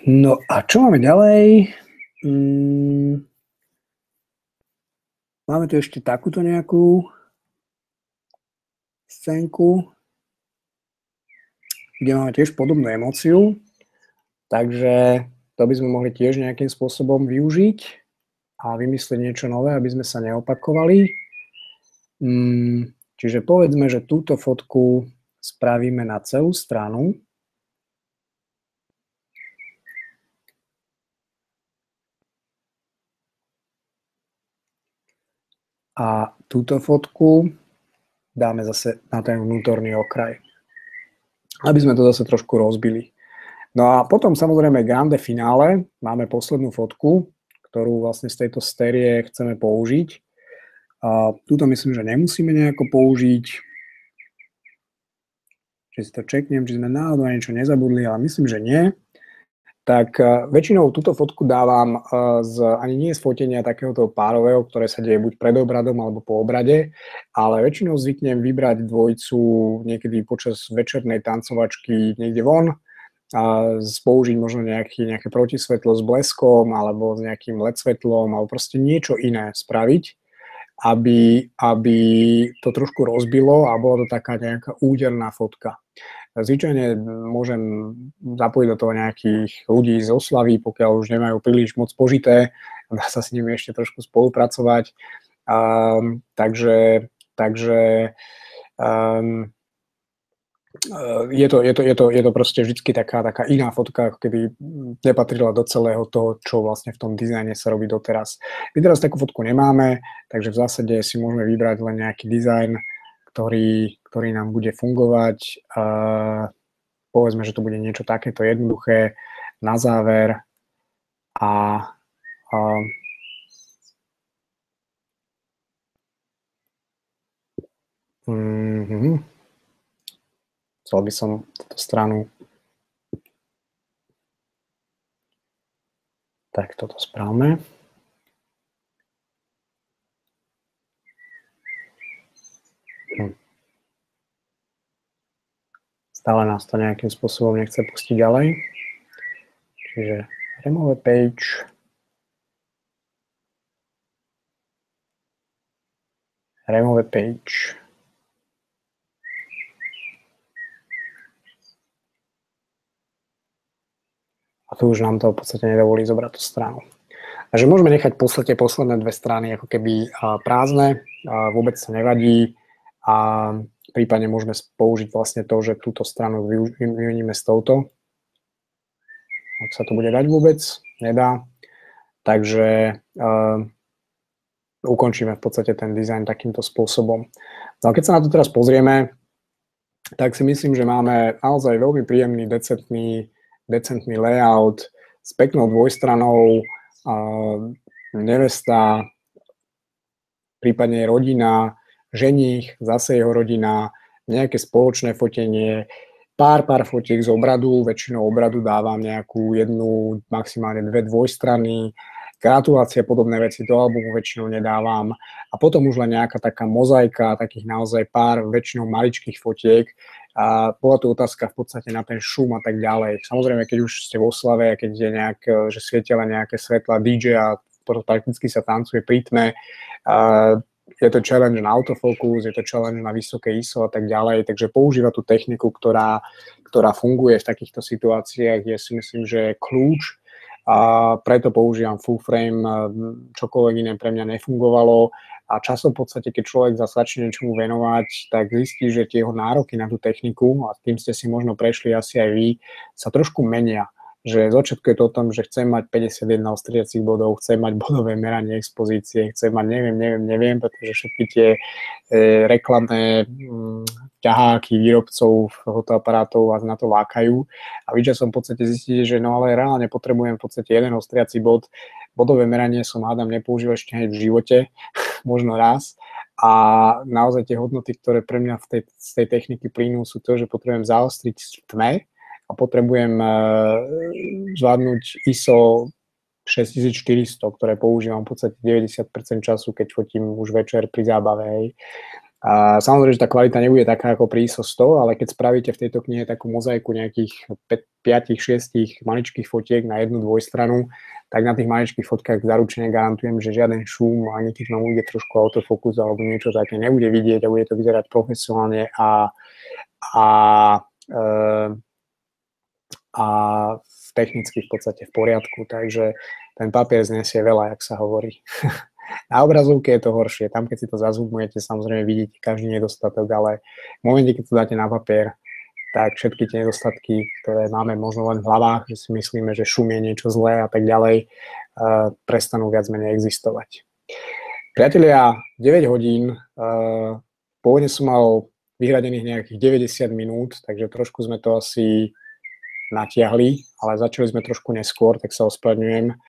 No a čo máme ďalej? Máme tu ešte takúto nejakú scénku, kde máme tiež podobnú emóciu, takže to by sme mohli tiež nejakým spôsobom využiť a vymyslieť niečo nové, aby sme sa neopakovali. Čiže povedzme, že túto fotku spravíme na celú stranu. A túto fotku dáme zase na ten vnútorný okraj, aby sme to zase trošku rozbili. No a potom samozrejme grande finále, máme poslednú fotku, ktorú vlastne z tejto série chceme použiť. A túto myslím, že nemusíme nejako použiť. Či si to čeknem, či sme náhodou niečo nezabudli, ale myslím, že nie. Tak väčšinou túto fotku dávam ani nie z fotenia takéhoto párového, ktoré sa deje buď pred obradom alebo po obrade, ale väčšinou zvyknem vybrať dvojicu niekedy počas večernej tancovačky niekde von a použiť možno nejaké protisvetlo s bleskom alebo s nejakým LED svetlom alebo proste niečo iné spraviť, aby to trošku rozbilo a bola to taká nejaká úderná fotka. Zvyčajne môžem zapojiť do toho nejakých ľudí z oslavy, pokiaľ už nemajú príliš moc požité, dá sa s nimi ešte trošku spolupracovať. Takže je to proste vždy taká iná fotka, ako keby nepatrila do celého toho, čo vlastne v tom dizajne sa robí doteraz. My teraz takú fotku nemáme, takže v zásade si môžeme vybrať len nejaký dizajn, ktorý nám bude fungovať. Povedzme, že to bude niečo takéto jednoduché na záver chcel by som túto stranu tak toto správame. Stále nás to nejakým spôsobom nechce pustiť ďalej. Čiže remove page. Remove page. A tu už nám to v podstate nedovolí zobrať tú stranu. Takže môžeme nechať v podstate posledné dve strany ako keby prázdne, vôbec sa nevadí a prípadne môžeme použiť vlastne to, že túto stranu vymeníme s touto. Ak sa to bude dať vôbec, nedá. Takže ukončíme v podstate ten dizajn takýmto spôsobom. No a keď sa na to teraz pozrieme, tak si myslím, že máme naozaj veľmi príjemný, decentný layout s peknou dvojstranou, nevesta, prípadne rodina, ženích, zase jeho rodina, nejaké spoločné fotenie, pár fotiek z obradu, väčšinou obradu dávam nejakú jednu, maximálne dve dvojstrany, gratulácie, podobné veci do albumu väčšinou nedávam a potom už len nejaká taká mozaika, takých naozaj pár väčšinou maličkých fotiek a bola tu otázka v podstate na ten šum a tak ďalej. Samozrejme, keď už ste v oslave, keď je že svietia len nejaké svetla DJ a prakticky sa tancuje pri tme, je to challenge na autofocus, je to challenge na vysoké ISO a tak ďalej, takže používa tú techniku, ktorá funguje v takýchto situáciách, je si myslím, že je kľúč a preto používam full frame, čokoľvek iné pre mňa nefungovalo a časom v podstate, keď človek začne niečomu venovať, tak zistí, že tie jeho nároky na tú techniku, a tým ste si možno prešli asi aj vy, sa trošku menia. Že z začiatku je to o tom, že chcem mať 51 ostriacich bodov, chcem mať bodové meranie expozície, chcem mať neviem, pretože všetky tie reklamné ťaháky výrobcov fotoaparátov vás na to lákajú a vy časom v podstate zistíte, že no ale reálne potrebujem v podstate jeden ostriaci bod. Bodové meranie som hádam nepoužíval ešte aj v živote, možno raz. A naozaj tie hodnoty, ktoré pre mňa z tej techniky plynú, sú to, že potrebujem zaostriť v tme a potrebujem zvládnuť ISO 6400, ktoré používam v podstate 90% času, keď fotím už večer pri zábave. Hej. A samozrejme, že tá kvalita nebude taká ako pri ISO 100, ale keď spravíte v tejto knihe takú mozaiku nejakých 5-6 maličkých fotiek na jednu dvojstranu, tak na tých maličkých fotkách zaručene garantujem, že žiaden šum, ani keď vám ujde trošku autofokus alebo niečo také nebude vidieť a bude to vyzerať profesionálne a technicky v podstate v poriadku. Takže ten papier znesie veľa, jak sa hovorí. Na obrazovke je to horšie. Tam, keď si to zazumujete, samozrejme vidíte každý nedostatok, ale v momente, keď to dáte na papier, tak všetky tie nedostatky, ktoré máme možno len v hlavách, že si myslíme, že šum je niečo zlé a tak ďalej, prestanú viac menej existovať. Priatelia, 9 hodín, pôvodne som mal vyhradených nejakých 90 minút, takže trošku sme to asi natiahli, ale začali sme trošku neskôr, tak sa ospravedlňujem.